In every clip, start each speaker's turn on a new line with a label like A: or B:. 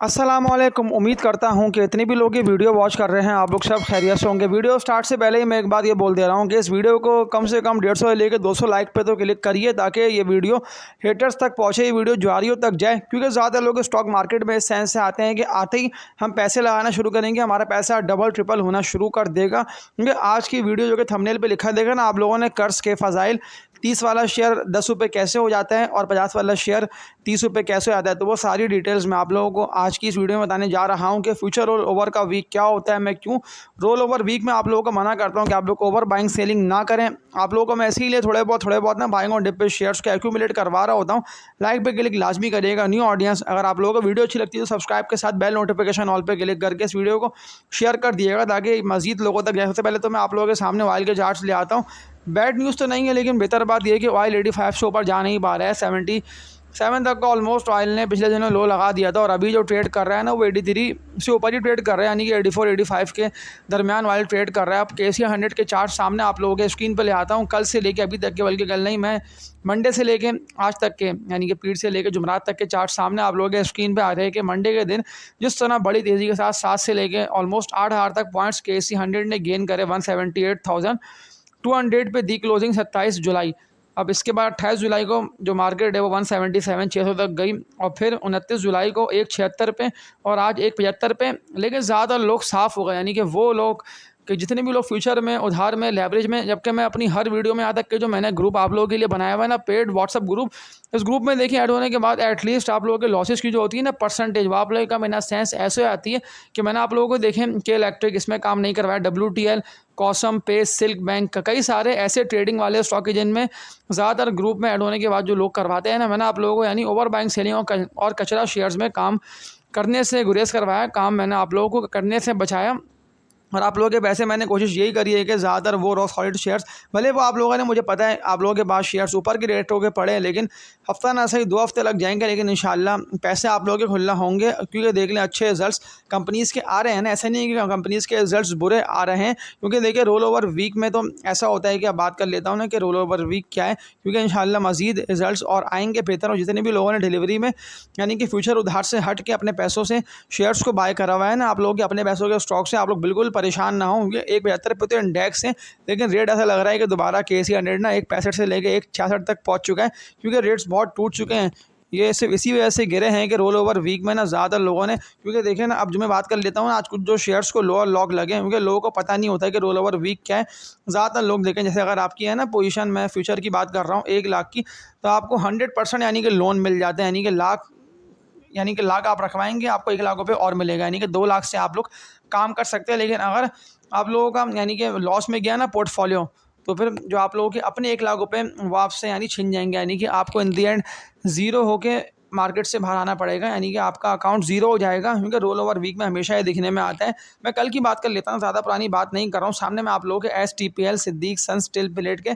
A: अस्सलामुअलैकुम। उम्मीद करता हूं कि इतने भी लोग ये वीडियो वॉच कर रहे हैं आप लोग सब खैरियत से होंगे। वीडियो स्टार्ट से पहले ही मैं एक बात ये बोल दे रहा हूं कि इस वीडियो को कम से कम 150 से लेकर 200 लाइक पे तो क्लिक करिए ताकि ये वीडियो हेटर्स तक पहुंचे, ये वीडियो जुआरियों तक जाए। क्योंकि ज़्यादा लोग स्टॉक मार्केट में इस सेंस से आते हैं कि आते ही हम पैसे लगाना शुरू करेंगे, हमारा पैसा डबल ट्रिपल होना शुरू कर देगा। क्योंकि आज की वीडियो जो कि थंबनेल पर लिखा देगा ना, आप लोगों ने कर्ज के फ़ज़ाइल 30 वाला शेयर 10 रुपये कैसे हो जाता है और 50 वाला शेयर 30 रुपये कैसे हो जाता है, तो वो सारी डिटेल्स मैं आप लोगों को आज की इस वीडियो में बताने जा रहा हूं कि फ्यूचर रोल ओवर का वीक क्या होता है, मैं क्यों रोल ओवर वीक में आप लोगों को मना करता हूं कि आप लोग ओवर बाइंग सेलिंग ना करें। आप लोगों को मैं इसीलिए थोड़े बहुत ना बाइंग और डिप पे शेयर्स को एक्यूमुलेट करवा रहा होता हूँ। लाइक पे क्लिक लाजमी करिएगा। न्यू ऑडियंस, अगर आप लोगों को वीडियो अच्छी लगती है तो सब्सक्राइब के साथ बेल नोटिफिकेशन ऑल पे क्लिक करके इस वीडियो को शेयर कर दिएगा ताकि मजीद लोगों तक जाए। सबसे पहले तो मैं आप लोगों के सामने ऑयल के चार्ट्स ले आता हूँ। बैड न्यूज़ तो नहीं है, लेकिन बेहतर बात यह है कि ऑयल 85 से ऊपर जा नहीं पा रहा है। 77 तक का ऑलमोस्ट ऑयल ने पिछले दिनों लो लगा दिया था और अभी जो ट्रेड कर रहा है ना वो 83 से ऊपर ही ट्रेड कर रहा है, यानी कि 84 85 के दरमियान ऑयल ट्रेड कर रहा है। अब KCI 100 के चार्ट सामने आप लोगों के स्क्रीन पर ले आता हूँ। कल से लेके अभी तक के, बल्कि कल नहीं, मैं मंडे से लेके आज तक के, यानी कि पीर से लेके जुमरात तक के चार्ट सामने आप लोगों के स्क्रीन पे आ रहे हैं कि मंडे के दिन जिस तरह बड़ी तेज़ी के साथ 7 से लेके ऑलमोस्ट 8000 तक पॉइंट्स KCI 100 ने गेन करे 178,200 पे दी क्लोजिंग 27 जुलाई। अब इसके बाद 28 जुलाई को जो मार्केट है वो 177,600 तक गई और फिर 29 जुलाई को 176 पे और आज 175 पे। लेकिन ज़्यादा लोग साफ़ हो गए, यानी कि वो लोग कि जितने भी लोग फ्यूचर में, उधार में, लेवरेज में, जबकि मैं अपनी हर वीडियो में यहाँ तक कि जो मैंने ग्रुप आप लोगों के लिए बनाया हुआ है ना, पेड व्हाट्सअप ग्रुप, इस ग्रुप में देखिए ऐड होने के बाद एटलीस्ट आप लोगों के लॉसेस की जो होती है ना परसेंटेज, वो आप लोगों का मेरा सेंस ऐसे आती है कि मैंने आप लोगों को देखें कि इलेक्ट्रिक इसमें काम नहीं करवाया, WTL, कॉसम, पेस, सिल्क बैंक का कई सारे ऐसे ट्रेडिंग वाले स्टॉक है जिनमें ज़्यादातर ग्रुप में ऐड होने के बाद जो लोग करवाते हैं ना, मैंने आप लोगों को यानी ओवर बाइंग, सेलिंग और कचरा शेयर्स में काम करने से गुरेज करवाया, काम मैंने आप लोगों को करने से बचाया। और आप लोगों के पैसे मैंने कोशिश यही करी है कि ज़्यादातर वो रॉक सॉलिड शेयर्स, भले वो आप लोगों ने, मुझे पता है आप लोगों के पास शेयर्स ऊपर के रेटों के पड़े हैं, लेकिन हफ्ता ना सही 2 हफ्ते लग जाएंगे, लेकिन इंशाल्लाह पैसे आप लोगों के खुला होंगे। क्योंकि देख लें अच्छे रिजल्ट्स कंपनीज़ के आ रहे हैं ना, ऐसा नहीं है कि कंपनीज़ के रिजल्ट्स बुरे आ रहे हैं। क्योंकि देखिए रोल ओवर वीक में तो ऐसा होता है कि अब बात कर लेता हूँ ना कि रोल ओवर वीक क्या है, क्योंकि इंशाल्लाह मज़ीद रिजल्ट्स और आएंगे बेहतर। और जितने भी लोगों ने डिलीवरी में, यानी कि फ्यूचर उधार से हट के अपने पैसों से शेयर्स को बाय करा हुआ है ना, आप लोगों के अपने पैसों के स्टॉक से आप लोग बिल्कुल परेशान ना हो। 175 पे तो इंडेक्स है, लेकिन रेट ऐसा लग रहा है कि दोबारा KCI 100 ना 165 से लेके 166 तक पहुंच चुका है, क्योंकि रेट्स बहुत टूट चुके हैं। ये सिर्फ इसी वजह से गिरे हैं कि रोल ओवर वीक में ना ज़्यादा लोगों ने, क्योंकि देखें ना, अब जो मैं बात कर लेता हूँ ना, आज कुछ जो शेयर्स को लोअर लॉक लगे हैं, क्योंकि लोगों को पता नहीं होता है कि रोल ओवर वीक क्या है। ज़्यादातर लोग देखें, जैसे अगर आपकी है ना पोजीशन, मैं फ्यूचर की बात कर रहा हूँ 1 लाख की, तो आपको 100% यानी कि लोन मिल जाते हैं, यानी कि लाख आप रखवाएंगे आपको 1 लाख रुपये और मिलेगा, यानी कि 2 लाख से आप लोग काम कर सकते हैं। लेकिन अगर आप लोगों का यानी कि लॉस में गया ना पोर्टफोलियो, तो फिर जो आप लोगों के अपने 1 लाख रुपये वो आपसे यानी छिन जाएंगे, यानी कि आपको इन दी एंड ज़ीरो होके मार्केट से बाहर आना पड़ेगा, यानी कि आपका अकाउंट ज़ीरो हो जाएगा। क्योंकि रोल ओवर वीक में हमेशा ये दिखने में आता है। मैं कल की बात कर लेता हूँ, ज़्यादा पुरानी बात नहीं कर रहा हूँ। सामने मैं आप लोगों के STPL, सिद्दीक सन स्टील प्लेट के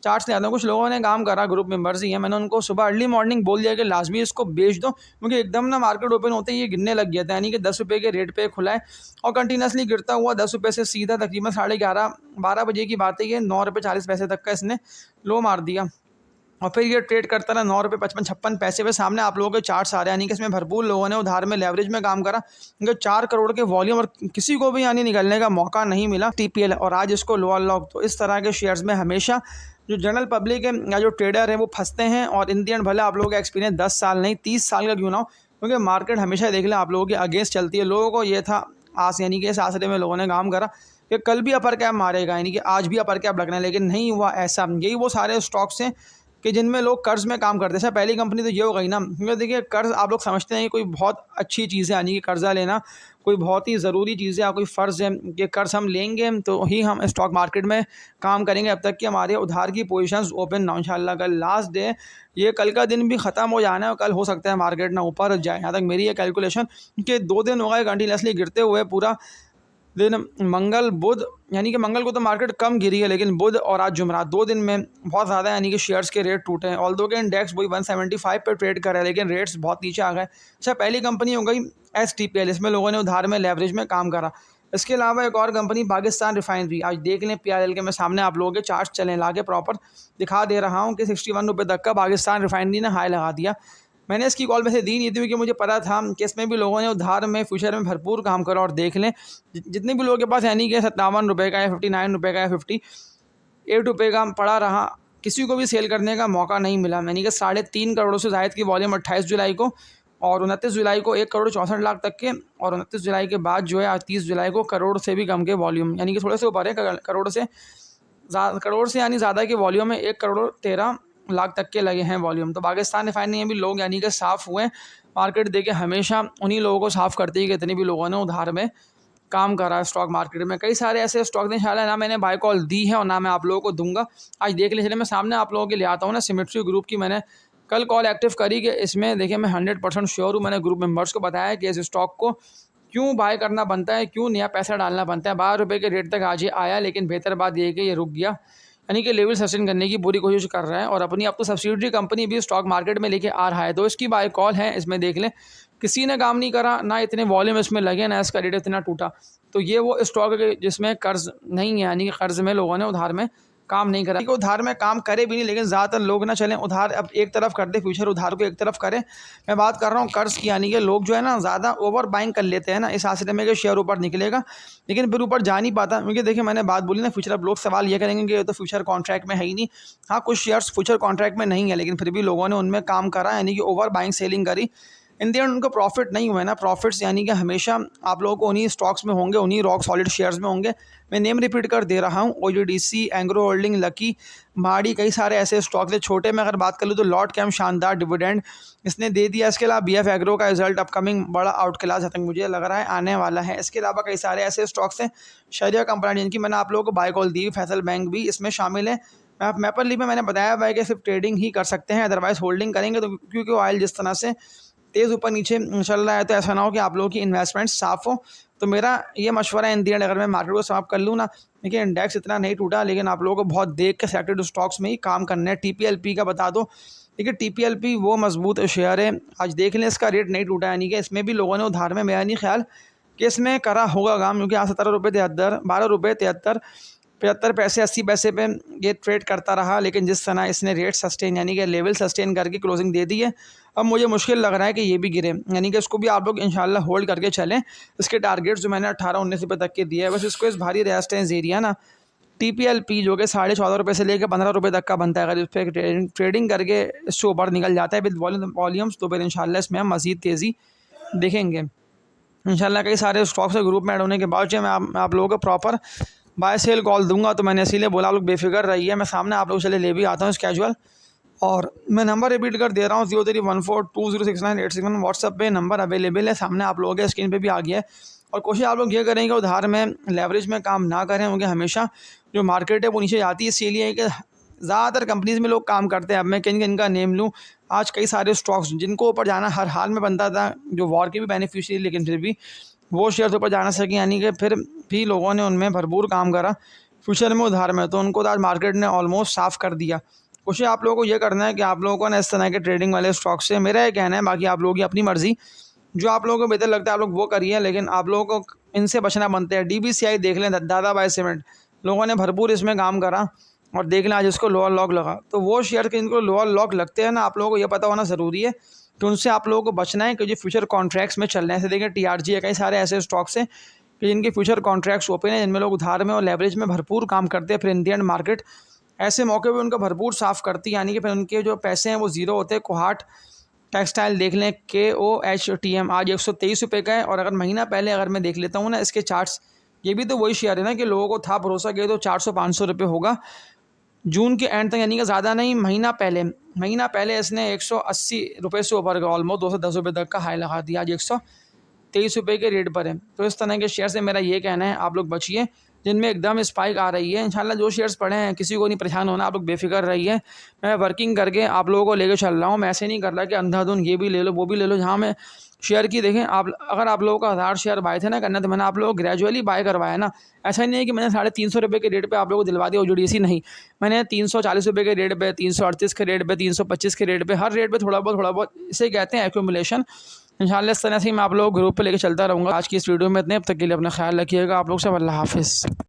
A: चार्ट्स ले आता हूँ। कुछ लोगों ने काम करा, ग्रुप मेंबर्स ही हैं, मैंने उनको सुबह अर्ली मॉर्निंग बोल दिया कि लाजमी इसको बेच दो, क्योंकि एकदम ना मार्केट ओपन होते ही ये गिरने लग गया था, यानी कि 10 रुपये के रेट पे खुला है और कंटिन्यूसली गिरता हुआ 10 रुपये से सीधा तकरीबन 11:30-12 बजे की बात है, ये 9 रुपये 40 पैसे तक का इसने लो मार दिया। और फिर ये ट्रेड करता रहा 9 रुपये 55-56 पैसे पे। सामने आप लोगों के चार्ट्स आ रहे हैं, यानी कि इसमें भरपूर लोगों ने उधार में, लेवरेज में काम करा, क्योंकि 4 करोड़ के वॉल्यूम और किसी को भी यानी निकलने का मौका नहीं मिला TPL, और आज इसको लोअर लॉक। तो इस तरह के शेयर्स में हमेशा जो जनरल पब्लिक है या जो ट्रेडर है वो फंसते हैं। और इन दी एंड भले आप लोगों का एक्सपीरियंस 10 साल नहीं 30 साल का क्यों ना हो, क्योंकि मार्केट हमेशा देख लें आप लोगों के अगेंस्ट चलती है। लोगों को ये था आस, यानी कि इस आसरे में लोगों ने काम करा कि कल भी अपर कैप मारेगा, यानी कि आज भी अपर कैप लगना है, लेकिन नहीं हुआ ऐसा। यही वो सारे स्टॉक्स हैं कि जिनमें लोग कर्ज में काम करते हैं। सर पहली कंपनी तो ये हो गई ना, क्योंकि देखिए कर्ज आप लोग समझते हैं कि कोई बहुत अच्छी चीज़ है, यानी कि कर्जा लेना कोई बहुत ही ज़रूरी चीज़ है या कोई फ़र्ज़ है कि कर्ज हम लेंगे तो ही हम स्टॉक मार्केट में काम करेंगे, अब तक कि हमारे उधार की पोजीशंस ओपन ना हो। इंशाल्लाह कल लास्ट डे, ये कल का दिन भी ख़त्म हो जाना है और कल हो सकता है मार्केट ना ऊपर जाए। यहाँ तक मेरी ये कैलकुलेशन कि 2 दिन हो गए कंटिन्यूसली गिरते हुए, पूरा दिन मंगल बुध, यानी कि मंगल को तो मार्केट कम गिरी है, लेकिन बुध और आज जुमरात 2 दिन में बहुत ज़्यादा यानी कि शेयर्स के रेट टूटे हैं। ऑल्दो के इंडेक्स वही 175 पे ट्रेड कर रहा है, लेकिन रेट्स बहुत नीचे आ गए। अच्छा, पहली कंपनी हो गई STPL, इसमें लोगों ने उधार में, लेवरेज में काम करा। इसके अलावा एक और कंपनी पाकिस्तान रिफाइनरी, आज देख लें PRL के, मैं सामने आप लोगों के चार्ट चलें ला के प्रॉपर दिखा दे रहा हूँ कि 61 रुपये तक का पाकिस्तान रिफाइनरी ने हाई लगा दिया। मैंने इसकी कॉल वैसे दी नहीं थी क्योंकि मुझे पता था कि इसमें भी लोगों ने उधार में फ्यूचर में भरपूर काम करा। और देख लें जितने भी लोगों के पास यानी कि 57 रुपये का है, 59 रुपये का है, 58 रुपये का पड़ा रहा, किसी को भी सेल करने का मौका नहीं मिला। यानी कि 3.5 करोड़ से ज़ायद की वॉल्यूम 28 जुलाई को और 29 जुलाई को 1,64,00,000 तक के, और 29 जुलाई के बाद जो है आज 30 जुलाई को करोड़ से भी कम के वॉल्यूम, यानी कि थोड़े से ऊपर है करोड़ से यानी ज़्यादा के वॉल्यूम में 1,13,00,000 तक के लगे हैं वॉल्यूम। तो पाकिस्तान रिफाइनरी में भी लोग यानी कि साफ़ हुए। मार्केट देखे हमेशा उन्हीं लोगों को साफ़ करती है कि इतने भी लोगों ने उधार में काम करा है स्टॉक मार्केट में। कई सारे ऐसे स्टॉक इंशाल्लाह ना मैंने बाय कॉल दी है और ना मैं आप लोगों को दूंगा। आज देख लीजिए मैं सामने आप लोगों के लिए आता हूँ ना, सिमेट्री ग्रुप की मैंने कल कॉल एक्टिव करी कि इसमें देखिए मैं 100% श्योर हूँ। मैंने ग्रुप मेंबर्स को बताया कि इस स्टॉक को क्यों बाय करना बनता है, क्यों नया पैसा डालना बनता है। 12 रुपये के रेट तक आज ये आया, लेकिन बेहतर बात यह है कि ये रुक गया, यानी कि लेवल सस्टेन करने की पूरी कोशिश कर रहा है और अपनी अब तो सब्सिडियरी कंपनी भी स्टॉक मार्केट में लेके आ रहा है। तो इसकी बाय कॉल है, इसमें देख लें किसी ने काम नहीं करा, ना इतने वॉल्यूम इसमें लगे, ना इसका रेट इतना टूटा। तो ये वो स्टॉक है जिसमें कर्ज नहीं है, यानी कि कर्ज में लोगों ने उधार में काम नहीं करा। उधार में काम करे भी नहीं, लेकिन ज़्यादातर लोग ना चलें उधार अब एक तरफ कर दे, फ्यूचर उधार को एक तरफ करें। मैं बात कर रहा हूँ कर्ज की, यानी कि लोग जो है ना ज़्यादा ओवर बाइंग कर लेते हैं ना, इस आसरे में कि शेयर ऊपर निकलेगा, लेकिन फिर ऊपर जा नहीं पाता। क्योंकि देखिए मैंने बात बोली ना फ्यूचर, अब लोग सवाल ये करेंगे कि ये तो फ्यूचर कॉन्ट्रैक्ट में है ही नहीं। हाँ, कुछ शेयर्स फ्यूचर कॉन्ट्रैक्ट में नहीं है, लेकिन फिर भी लोगों ने उनमें काम करा, यानी कि ओवर बाइंग सेलिंग करी। इन दी एंड उनको प्रॉफिट नहीं हुआ ना। प्रॉफिट्स यानी कि हमेशा आप लोगों को उन्हीं स्टॉक्स में होंगे, उन्हीं रॉक सॉलिड शेयर्स में होंगे। मैं नेम रिपीट कर दे रहा हूँ, OGDC, एंग्रो होल्डिंग, लकी, माड़ी, कई सारे ऐसे स्टॉक्स हैं। छोटे में अगर बात कर लूँ तो लॉट कैम शानदार डिविडेंड इसने दे दिया। इसके अलावा BF एग्रो का रिजल्ट अपकमिंग बड़ा आउट क्लास तक मुझे लग रहा है आने वाला है। इसके अलावा कई सारे ऐसे स्टॉक्स हैं शरिया कंपनी जिनकी मैंने आप लोगों को बाय कॉल दी। फैसल बैंक भी इसमें शामिल है। मैपर ली में मैंने बताया हुआ है कि सिर्फ ट्रेडिंग ही कर सकते हैं, अदरवाइज होल्डिंग करेंगे तो, क्योंकि ऑयल जिस तरह से तेज़ ऊपर नीचे चल रहा है, तो ऐसा ना हो कि आप लोगों की इन्वेस्टमेंट साफ़ हो। तो मेरा ये मशवरा है इन दी एंड, अगर मैं मार्केट को साफ कर लूँ ना, देखिए इंडेक्स इतना नहीं टूटा, लेकिन आप लोगों को बहुत देख के सेलेक्टेड स्टॉक्स में ही काम करना है। TPLP का बता दो, देखिए TPLP वो मजबूत शेयर है। आज देख लें इसका रेट नहीं टूटा, यानी कि इसमें भी लोगों ने उधार में, मेरा नहीं ख्याल कि इसमें करा होगा काम, क्योंकि आज 17 रुपये 73, 12 रुपये 73 पैसे 80 पैसे पे ये ट्रेड करता रहा। लेकिन जिस तरह इसने रेट सस्टेन यानी कि लेवल सस्टेन करके क्लोजिंग दे दी है, अब मुझे मुश्किल लग रहा है कि ये भी गिरे, यानी कि इसको भी आप लोग इंशाल्लाह होल्ड करके चलें। इसके टारगेट्स जो मैंने 18-19 रुपये तक के दिए है, बस इसको इस भारी रेजिस्टेंस एरिया ना TPLP जो कि 14.5 रुपये से लेकर 15 रुपये तक का बनता है, अगर इस पर ट्रेडिंग करके इससे ऊपर निकल जाता है विद वॉल्यूम्स, तो फिर इंशाल्लाह इसमें हम मज़ीद तेज़ी देखेंगे इंशाल्लाह। कई सारे स्टॉक्स के ग्रुप में ऐड होने के बाद जो मैं आप लोगों को प्रॉपर बाय सेल कॉल दूंगा, तो मैंने इसीलिए बोला आप लोग बेफिक्र रहिए। मैं सामने आप लोग चले ले भी आता हूँ कैजुअल, और मैं नंबर रिपीट कर दे रहा हूँ 0314206986 व्हाट्सअप पे नंबर अवेलेबल है, सामने आप लोगों के स्क्रीन पे भी आ गया है। और कोशिश आप लोग ये करेंगे उधार में लेवरेज में काम ना करें, क्योंकि हमेशा जो मार्केट है वो नीचे जाती है। इसीलिए कि ज़्यादातर कंपनीज़ में लोग काम करते हैं। अब मैं किन किन का नेम लूँ, आज कई सारे स्टॉक्स जिनको ऊपर जाना हर हाल में बनता था, जो वॉर के भी बेनिफिशियरी, लेकिन फिर भी वो शेयर ऊपर जा ना सके, यानी कि फिर भी लोगों ने उनमें भरपूर काम करा फ्यूचर में उधार में, तो उनको तो आज मार्केट ने ऑलमोस्ट साफ़ कर दिया। कोशिश आप लोगों को ये करना है कि आप लोगों को ना इस तरह के ट्रेडिंग वाले स्टॉक से, मेरा ये कहना है, बाकी आप लोगों की अपनी मर्ज़ी, जो आप लोगों को बेहतर लगता है आप लोग वो करिए, लेकिन आप लोगों को इनसे बचना बनता है। DBCI देख लें, दादा भाई सीमेंट, लोगों ने भरपूर इसमें काम करा और देख लें आज इसको लोअर लॉक लगा। तो वो शेयर के इनको लोअर लॉक लगते हैं ना, आप लोगों को ये पता होना ज़रूरी है कि उनसे आप लोगों को बचना है, क्योंकि फ्यूचर कॉन्ट्रैक्ट्स में चल रहे हैं। ऐसे देखिए TRG है, कई सारे ऐसे स्टॉक्स हैं कि जिनके फ्यूचर कॉन्ट्रैक्ट्स ओपन है, जिनमें लोग उधार में और लेवरेज में भरपूर काम करते हैं। फिर इन दी एंड मार्केट ऐसे मौके पे उनका भरपूर साफ़ करती है, यानी कि फिर उनके जो पैसे हैं वो ज़ीरो होते हैं। कोहाट टेक्सटाइल देख लें, KOHTM आज 123 रुपये का है। और अगर महीना पहले अगर मैं देख लेता हूँ ना इसके चार्ट्स, ये भी तो वही शेयर है ना कि लोगों को था भरोसा कि तो 400-500 रुपये होगा जून के एंड तक, यानी कि ज़्यादा नहीं, महीना पहले इसने 180 रुपये से ऊपर का ऑलमोस्ट 210 रुपये तक का हाई लगा दिया। आज 123 रुपये के रेट पर है। तो इस तरह के शेयर से मेरा ये कहना है आप लोग बचिए, जिनमें एकदम स्पाइक आ रही है। इंशाल्लाह जो शेयर्स पड़े हैं किसी को नहीं परेशान होना, आप लोग बेफिक्र रहिए। मैं वर्किंग करके आप लोगों को लेकर चल रहा हूँ, मैं ऐसे नहीं कर रहा कि अंधाधुन ये भी ले लो वो भी ले लो। जहाँ मैं शेयर की देखें, आप अगर आप लोगों का 1000 शेयर बाय थे ना करना, तो मैंने आप लोगों को ग्रेजुअली बाय करवाया ना। ऐसा नहीं है कि मैंने 350 रुपये के रेट पे आप लोगों को दिलवा दिया OGDC, नहीं, मैंने 340 रुपये के रेट पे, 338 के रेट पे, 325 के रेट पे, हर रेट पे थोड़ा बहुत इसे कहते हैं एक्यूमुलेशन। इंशाल्लाह इस तरह से मैं आप लोगों को ग्रुप पे लेकर चलता रहूँगा। आज की इस वीडियो में इतने, अब तक के लिए अपना ख्याल रखिएगा। आप लोग सब अल्लाह हाफिज़।